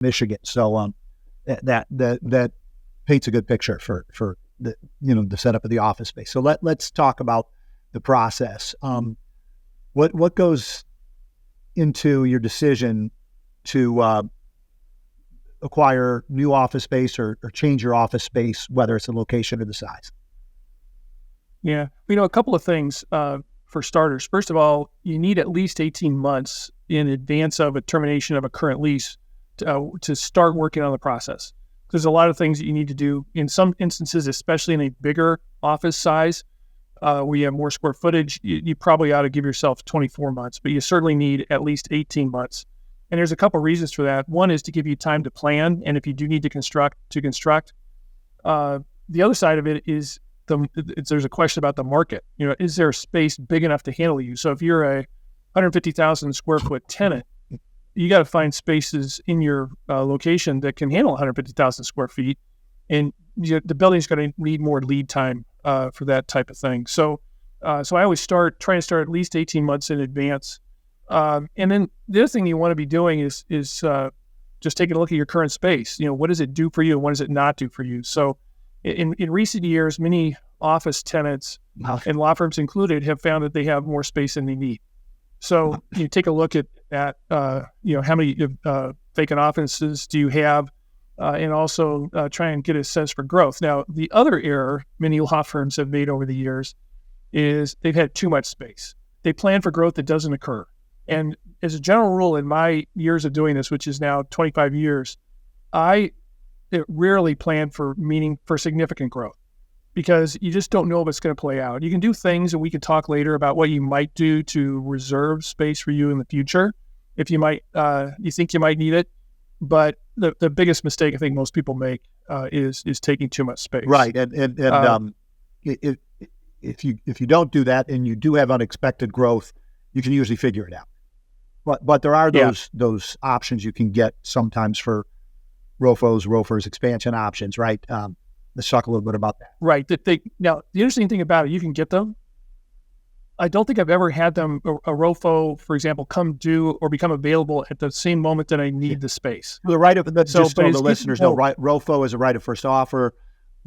Michigan. So that paints a good picture for the setup of the office space. So let's talk about the process. What goes into your decision to acquire new office space or change your office space, whether it's the location or the size? Yeah, a couple of things for starters. First of all, you need at least 18 months in advance of a termination of a current lease to start working on the process. There's a lot of things that you need to do. In some instances, especially in a bigger office size, where you have more square footage, you probably ought to give yourself 24 months, but you certainly need at least 18 months. And there's a couple of reasons for that. One is to give you time to plan, and if you do need to construct. The other side of it is there's a question about the market. Is there space big enough to handle you? So if you're a 150,000 square foot tenant, you got to find spaces in your location that can handle 150,000 square feet, and the building's going to need more lead time for that type of thing. So I always try and start at least 18 months in advance. And then the other thing you want to be doing is just taking a look at your current space. What does it do for you and what does it not do for you? So in recent years, many office tenants, and law firms included, have found that they have more space than they need. So you take a look at how many vacant offices do you have, and also try and get a sense for growth. Now, the other error many law firms have made over the years is they've had too much space. They plan for growth that doesn't occur. And as a general rule, in my years of doing this, which is now 25 years, I rarely plan for significant growth, because you just don't know if it's going to play out. You can do things, and we can talk later about what you might do to reserve space for you in the future if you think you might need it. But the biggest mistake I think most people make is taking too much space. Right, and if you don't do that and you do have unexpected growth, you can usually figure it out. But there are those options you can get sometimes for ROFOs, expansion options, right? Let's talk a little bit about that. Right. Now, the interesting thing about it, you can get them. I don't think I've ever had them, a ROFO, for example, come due or become available at the same moment that I need the space. The right of the listeners know, right? ROFO is a right of first offer.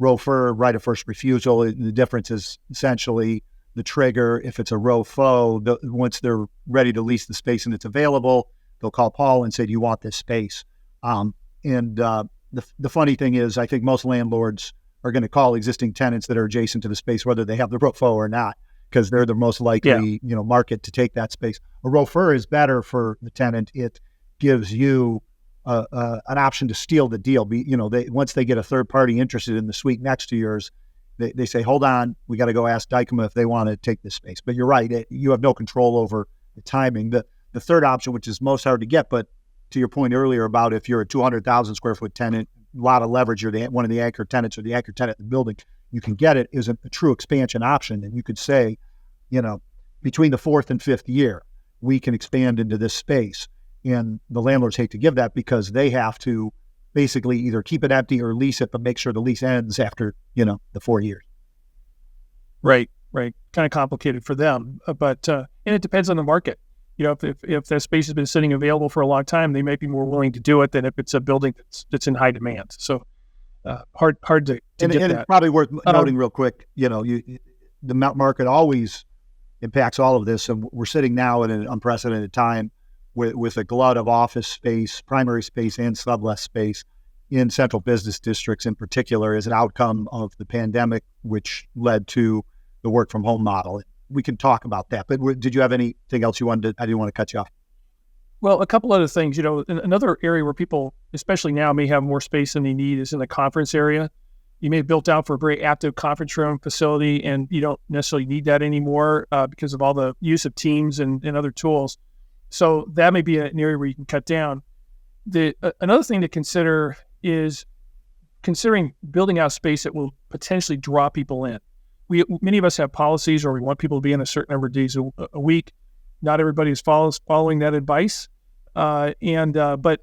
ROFR, right of first refusal. The difference is essentially the trigger. If it's a ROFO, once they're ready to lease the space and it's available, they'll call Paul and say, "Do you want this space?" The funny thing is, I think most landlords are going to call existing tenants that are adjacent to the space, whether they have the ROFO or not, because they're the most likely, market to take that space. A ROFR is better for the tenant. It gives you an option to steal the deal. Once they get a third party interested in the suite next to yours, they say, "Hold on, we got to go ask Dykema if they want to take this space." But you're right, you have no control over the timing. The third option, which is most hard to get, but to your point earlier about if you're a 200,000 square foot tenant, a lot of leverage, you're one of the anchor tenants or the anchor tenant in the building, you can get it, is a true expansion option. And you could say, between the fourth and fifth year, we can expand into this space. And the landlords hate to give that because they have to basically either keep it empty or lease it, but make sure the lease ends after, the 4 years. Right. Kind of complicated for them. But and it depends on the market. If that space has been sitting available for a long time, they might be more willing to do it than if it's a building that's in high demand. So hard to get that. It's probably worth noting real quick, the market always impacts all of this. And we're sitting now in an unprecedented time with a glut of office space, primary space, and sublet space in central business districts in particular as an outcome of the pandemic, which led to the work from home model. We can talk about that, but did you have anything else you wanted to? I didn't want to cut you off. Well, a couple other things. Another area where people, especially now, may have more space than they need is in the conference area. You may have built out for a very active conference room facility, and you don't necessarily need that anymore because of all the use of Teams and other tools. So that may be an area where you can cut down. Another thing to consider is considering building out space that will potentially draw people in. Many of us have policies, or we want people to be in a certain number of days a week. Not everybody is following that advice, but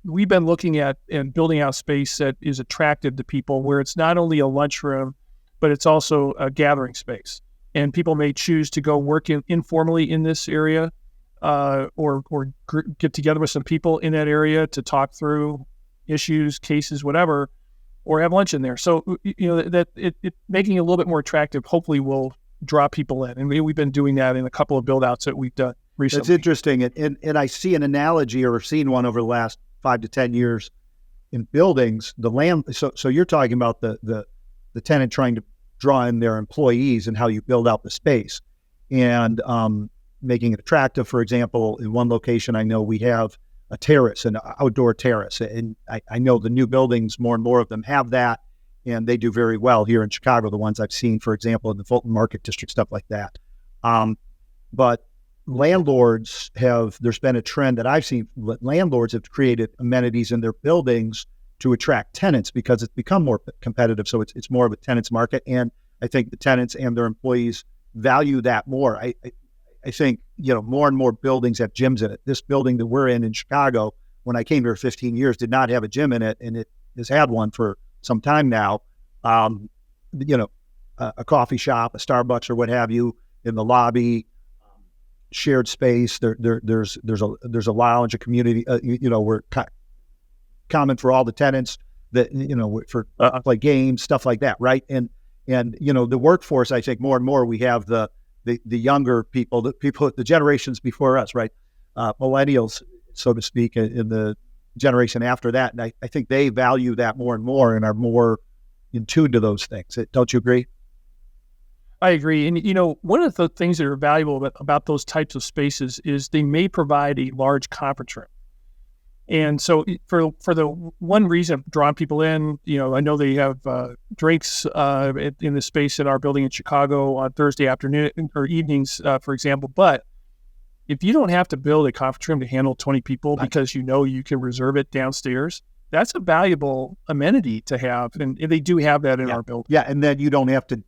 we've been looking at and building out space that is attractive to people, where it's not only a lunchroom, but it's also a gathering space. And people may choose to go work informally in this area, get together with some people in that area to talk through issues, cases, whatever, or have lunch in there. So, that it making it a little bit more attractive, hopefully will draw people in. And we've been doing that in a couple of build outs that we've done recently. That's interesting. And I see an analogy, or seen one over the last 5 to 10 years in buildings. So you're talking about the tenant trying to draw in their employees and how you build out the space and making it attractive. For example, in one location, I know we have a terrace, an outdoor terrace. And I know the new buildings, more and more of them have that, and they do very well here in Chicago, the ones I've seen, for example, in the Fulton Market District, stuff like that. But landlords there's been a trend that I've seen, landlords have created amenities in their buildings to attract tenants because it's become more competitive. So it's more of a tenant's market. And I think the tenants and their employees value that more. I think, more and more buildings have gyms in it. This building that we're in Chicago, when I came here 15 years, did not have a gym in it, and it has had one for some time now. A coffee shop, a Starbucks or what have you in the lobby, shared space. There's a lounge, a community, we're common for all the tenants that, for play games, stuff like that. Right. And the workforce, I think more and more we have the younger people, the generations before us, right? Millennials, so to speak, in the generation after that. And I think they value that more and more and are more in tune to those things. Don't you agree? I agree. And, one of the things that are valuable about those types of spaces is they may provide a large conference room. And so for the one reason of drawing people in, I know they have drinks in the space in our building in Chicago on Thursday afternoon or evenings, for example. But if you don't have to build a conference room to handle 20 people because you can reserve it downstairs, that's a valuable amenity to have. And they do have that in our building. Yeah, and then you don't have to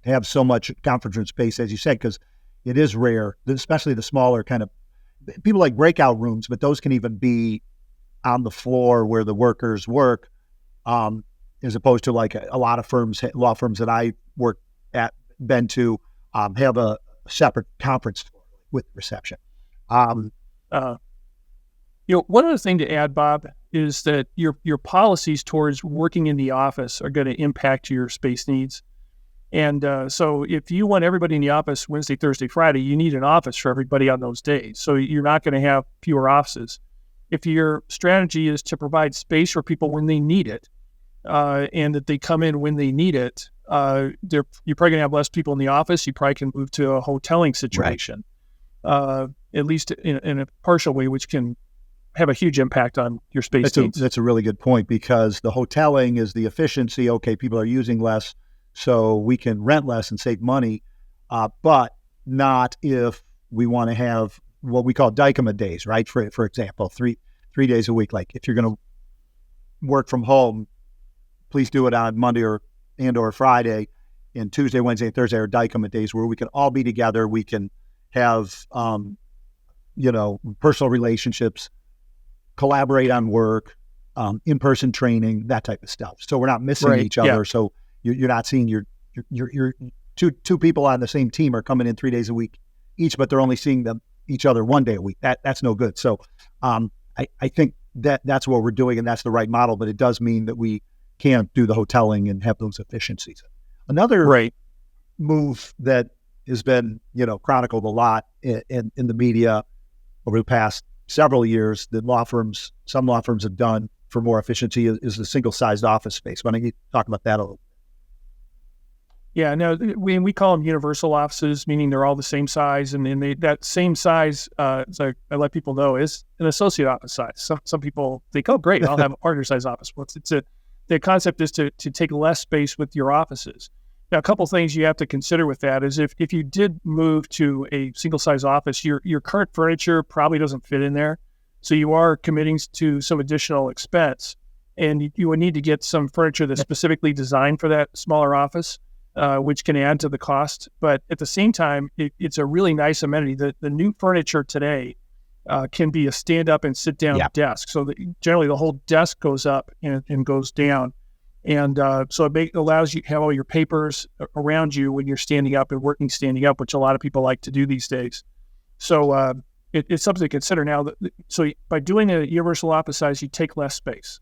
have so much conference room space, as you said, because it is rare, especially the smaller kind of, people like breakout rooms, but those can even be on the floor where the workers work, as opposed to like a lot of law firms that I been to, have a separate conference floor with reception. One other thing to add, Bob, is that your policies towards working in the office are going to impact your space needs. And so if you want everybody in the office Wednesday, Thursday, Friday, you need an office for everybody on those days. So you're not going to have fewer offices. If your strategy is to provide space for people when they need it, and that they come in when they need it, you're probably going to have less people in the office. You probably can move to a hoteling situation, at least in a partial way, which can have a huge impact on your space needs. That's a really good point, because the hoteling is the efficiency. Okay, people are using less, so we can rent less and save money, but not if we want to have what we call Dykema days, right? For example, three days a week. Like if you're going to work from home, please do it on Monday or Friday, and Tuesday, Wednesday, and Thursday are Dykema days where we can all be together. We can have, personal relationships, collaborate on work, in-person training, that type of stuff. So we're not missing each other. Yeah. So you're not seeing your two people on the same team are coming in 3 days a week each, but they're only seeing each other 1 day a week. That's no good. So I think that's what we're doing, and that's the right model, but it does mean that we can't do the hoteling and have those efficiencies. Another move that has been, chronicled a lot in the media over the past several years that some law firms have done for more efficiency is the single-sized office space. Why don't you talk about that a little? Yeah, no, we call them universal offices, meaning they're all the same size, and that same size, so I let people know, is an associate office size. Some people think, oh, great, I'll have a partner size office. Well, the concept is to take less space with your offices. Now, a couple things you have to consider with that is if you did move to a single size office, your current furniture probably doesn't fit in there, so you are committing to some additional expense, and you would need to get some furniture that's specifically designed for that smaller office. Which can add to the cost. But at the same time, it's a really nice amenity. The new furniture today can be a stand-up and sit-down desk. So generally the whole desk goes up and goes down. And so it allows you to have all your papers around you when you're standing up and working standing up, which a lot of people like to do these days. So it's something to consider now. So by doing a universal office size, you take less space.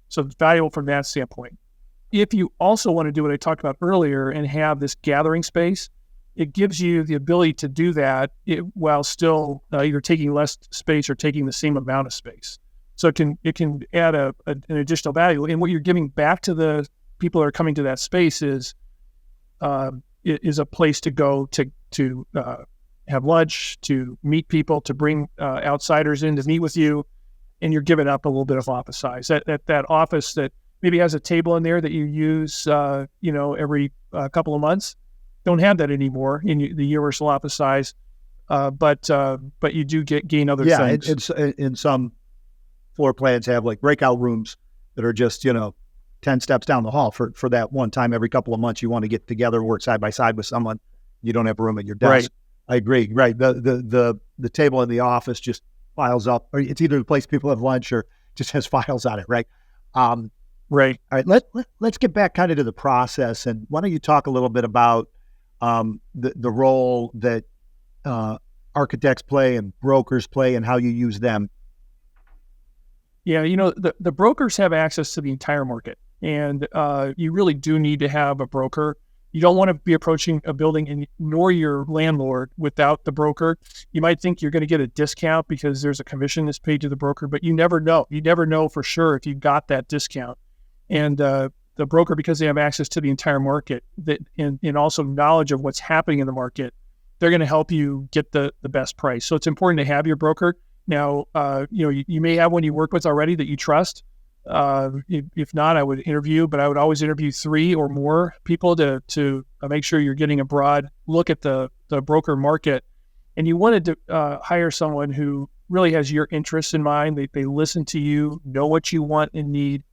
So it's valuable from that standpoint. If you also want to do what I talked about earlier and have this gathering space, it gives you the ability to do that while still either taking less space or taking the same amount of space. So it can add an additional value. And what you're giving back to the people that are coming to that space is a place to go to have lunch, to meet people, to bring outsiders in to meet with you, and you're giving up a little bit of office size. That office that maybe has a table in there that you use, every couple of months, don't have that anymore in the universal office size, but you do gain other things. In some floor plans have like breakout rooms that are just 10 steps down the hall for that one time every couple of months you want to get together, work side by side with someone. You don't have room at your desk. Right. I agree. Right. The table in the office just files up, or it's either the place people have lunch or just has files on it. Right. Right. All right. Let's get back kind of to the process, and why don't you talk a little bit about the role that architects play and brokers play and how you use them. Yeah, the brokers have access to the entire market, and you really do need to have a broker. You don't want to be approaching a building nor your landlord without the broker. You might think you're going to get a discount because there's a commission that's paid to the broker, but you never know. You never know for sure if you got that discount. And the broker, because they have access to the entire market and also knowledge of what's happening in the market, they're going to help you get the best price. So it's important to have your broker. Now, you may have one you work with already that you trust. If not, I would interview, but I would always interview 3 or more people to make sure you're getting a broad look at the broker market. And you wanted to hire someone who really has your interests in mind. They listen to you, know what you want and need,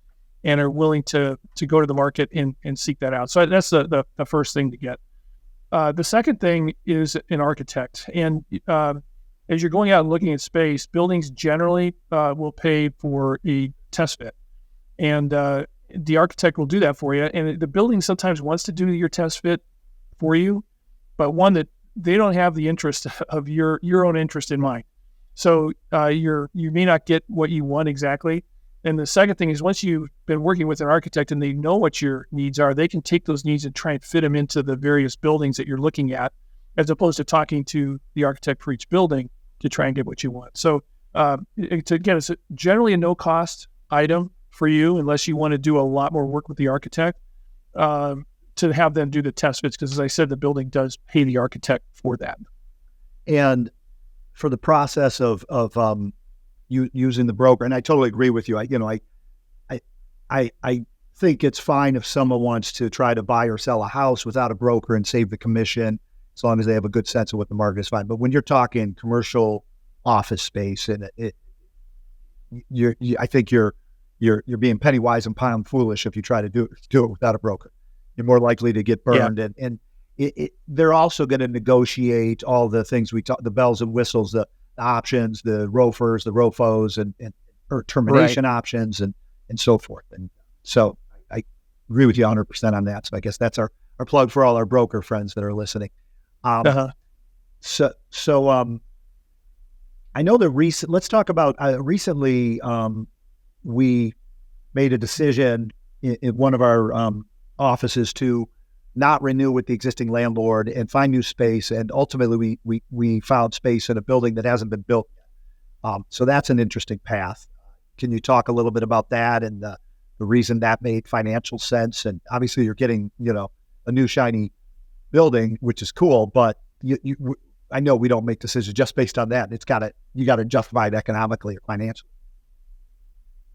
and are willing to go to the market and seek that out. So that's the first thing to get. The second thing is an architect. And as you're going out and looking at space, buildings generally will pay for a test fit. And the architect will do that for you. And the building sometimes wants to do your test fit for you, but one that they don't have the interest of your own interest in mind. So you may not get what you want exactly. And the second thing is, once you've been working with an architect and they know what your needs are, they can take those needs and try and fit them into the various buildings that you're looking at, as opposed to talking to the architect for each building to try and get what you want. So it's generally a no-cost item for you, unless you want to do a lot more work with the architect, to have them do the test fits, because as I said, the building does pay the architect for that. And for the process of using the broker, and I totally agree with you. I think it's fine if someone wants to try to buy or sell a house without a broker and save the commission, as long as they have a good sense of what the market is, fine. But when you're talking commercial office space, and I think you're being penny wise and pound foolish if you try to do it without a broker. You're more likely to get burned, and they're also going to negotiate all the things we talk, the bells and whistles, the options, the ROFRs, the ROFOs, and or termination options, and so forth. And so I agree with you 100% on that. So I guess that's our plug for all our broker friends that are listening. So I know that let's talk about recently. We made a decision in one of our offices to not renew with the existing landlord and find new space. And ultimately, we found space in a building that hasn't been built yet. So that's an interesting path. Can you talk a little bit about that and the reason that made financial sense? And obviously, you're getting a new shiny building, which is cool, but I know we don't make decisions just based on that. You got to justify it economically or financially.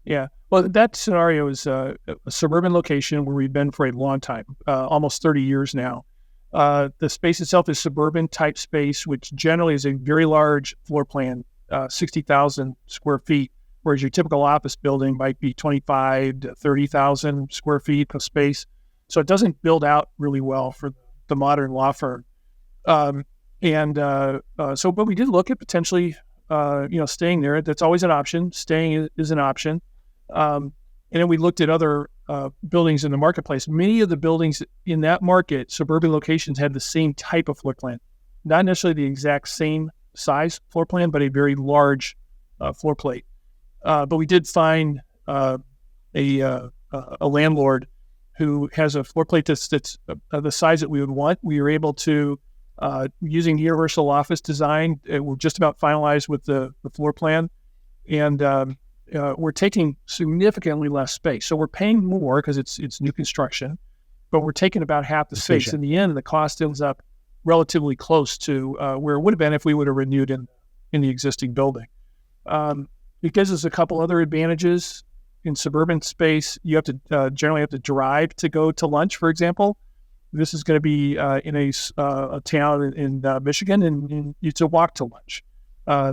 Yeah. Well, that scenario is a suburban location where we've been for a long time, almost 30 years now. The space itself is suburban type space, which generally is a very large floor plan, 60,000 square feet, whereas your typical office building might be 25 to 30,000 square feet of space. So it doesn't build out really well for the modern law firm. But we did look at potentially, staying there. That's always an option. Staying is an option. And then we looked at other buildings in the marketplace. Many of the buildings in that market, suburban locations, had the same type of floor plan, not necessarily the exact same size floor plan, but a very large floor plate. But we did find a landlord who has a floor plate that's the size that we would want. We were able to, using the universal office design, we're just about finalized with the floor plan, and we're taking significantly less space. So we're paying more because it's new construction, but we're taking about half the space. In the end, the cost ends up relatively close to where it would have been if we would have renewed in the existing building. It gives us a couple other advantages. In suburban space, you have to generally have to drive to go to lunch, for example. This is going to be in a town in Michigan, and it's a walk to lunch.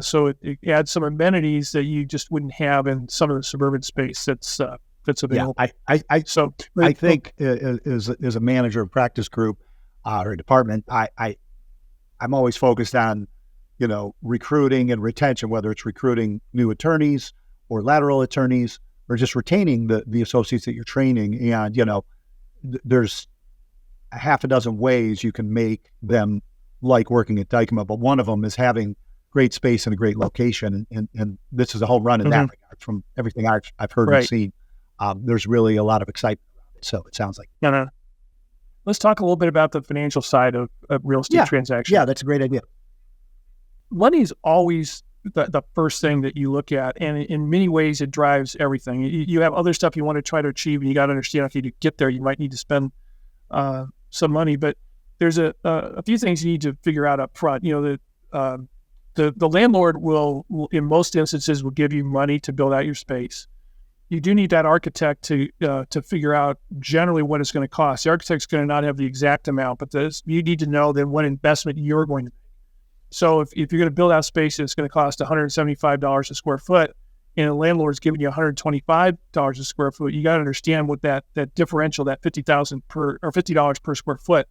So it adds some amenities that you just wouldn't have in some of the suburban space that's available. Yeah, I think as a manager of practice group or department, I'm always focused on, recruiting and retention, whether it's recruiting new attorneys or lateral attorneys, or just retaining the associates that you're training. And, there's a half a dozen ways you can make them like working at Dykema, but one of them is having great space and a great location. And this is a whole run in that regard from everything I've heard and seen. There's really a lot of excitement around it. So it sounds like. No. Let's talk a little bit about the financial side of real estate transactions. Yeah, that's a great idea. Money is always the first thing that you look at, and in many ways it drives everything. You have other stuff you want to try to achieve, and you got to understand, okay, to get there you might need to spend some money, but there's a few things you need to figure out up front. The landlord will in most instances will give you money to build out your space. You do need that architect to figure out generally what it's going to cost. The architect's going to not have the exact amount, but you need to know then what investment you're going to make. So if you're going to build out space and it's going to cost $175 a square foot, and a landlord's giving you $125 a square foot, you got to understand what that differential, that $50 per square foot,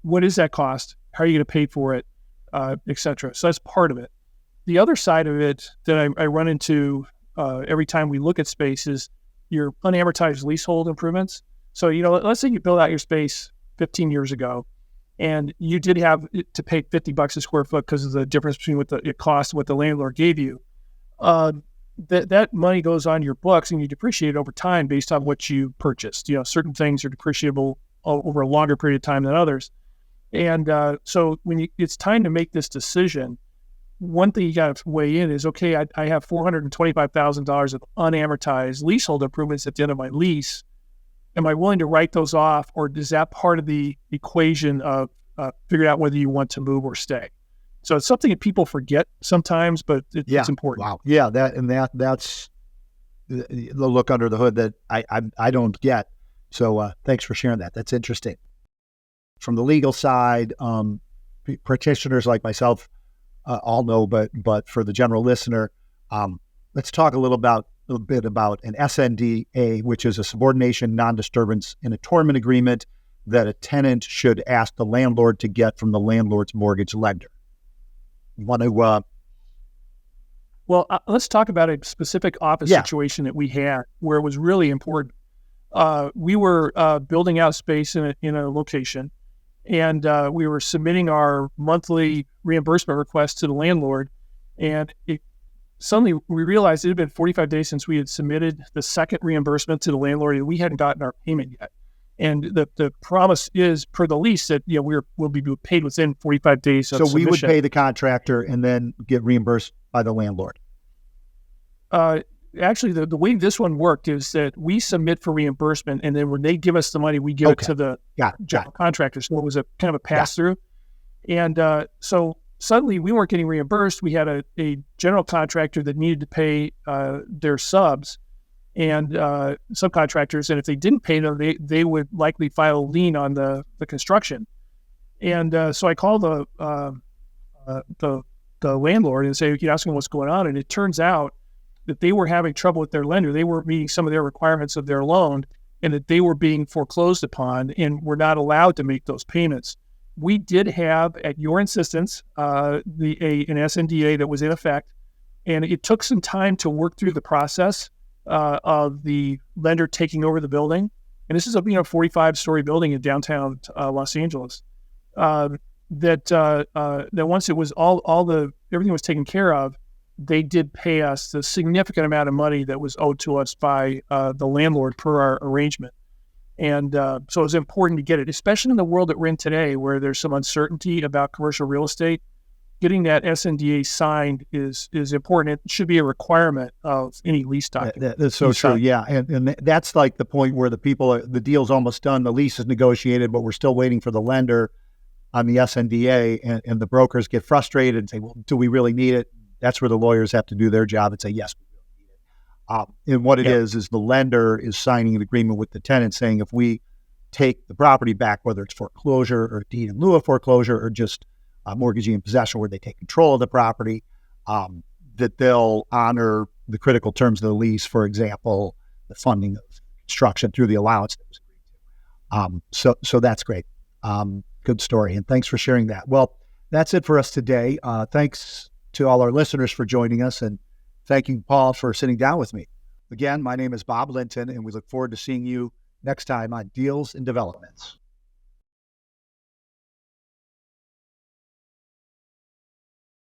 what is that cost? How are you going to pay for it, et cetera. So that's part of it. The other side of it that I run into every time we look at space is your unamortized leasehold improvements. So, let's say you build out your space 15 years ago, and you did have to pay $50 a square foot because of the difference between what it cost and what the landlord gave you. That money goes on your books, and you depreciate it over time based on what you purchased. Certain things are depreciable over a longer period of time than others. And so when it's time to make this decision, one thing you got to weigh in is, okay, I have $425,000 of unamortized leasehold improvements at the end of my lease. Am I willing to write those off, or is that part of the equation of figuring out whether you want to move or stay? So it's something that people forget sometimes, but it's important. Wow. Yeah, that's the look under the hood that I don't get. So thanks for sharing that. That's interesting. From the legal side, practitioners like myself all know, but for the general listener, let's talk a little bit about an SNDA, which is a subordination, non-disturbance, and attornment agreement that a tenant should ask the landlord to get from the landlord's mortgage lender. You want to? Well, let's talk about a specific office situation that we had where it was really important. We were building out space in a location, and we were submitting our monthly reimbursement request to the landlord, and suddenly we realized it had been 45 days since we had submitted the second reimbursement to the landlord, and we hadn't gotten our payment yet. And the promise is, per the lease, that we'll be paid within 45 days of submission. So we would pay the contractor and then get reimbursed by the landlord. Actually, the way this one worked is that we submit for reimbursement, and then when they give us the money, we give it to the general contractor. So it was a kind of a pass-through. And so suddenly we weren't getting reimbursed. We had a general contractor that needed to pay their subs and subcontractors, and if they didn't pay them, they would likely file a lien on the construction. And so I called the landlord and say, ask him what's going on, and it turns out that they were having trouble with their lender. They were meeting some of their requirements of their loan, and that they were being foreclosed upon and were not allowed to make those payments. We did have, at your insistence, an SNDA that was in effect, and it took some time to work through the process of the lender taking over the building. And this is a 45-story building in downtown Los Angeles. that once it was everything was taken care of, they did pay us the significant amount of money that was owed to us by the landlord per our arrangement. And so it was important to get it, especially in the world that we're in today, where there's some uncertainty about commercial real estate. Getting that SNDA signed is important. It should be a requirement of any lease document. That's so true. Yeah. And that's like the point where the deal's almost done. The lease is negotiated, but we're still waiting for the lender on the SNDA, and the brokers get frustrated and say, well, do we really need it? That's where the lawyers have to do their job and say, yes, we really need it. And what it is the lender is signing an agreement with the tenant saying, if we take the property back, whether it's foreclosure or deed in lieu of foreclosure or just mortgagee in possession where they take control of the property, that they'll honor the critical terms of the lease, for example, the funding of construction through the allowance that was agreed to. So that's great. Good story. And thanks for sharing that. Well, that's it for us today. Thanks to all our listeners for joining us, and thank you, Paul, for sitting down with me. Again, my name is Bob Linton, and we look forward to seeing you next time on Deals and Developments.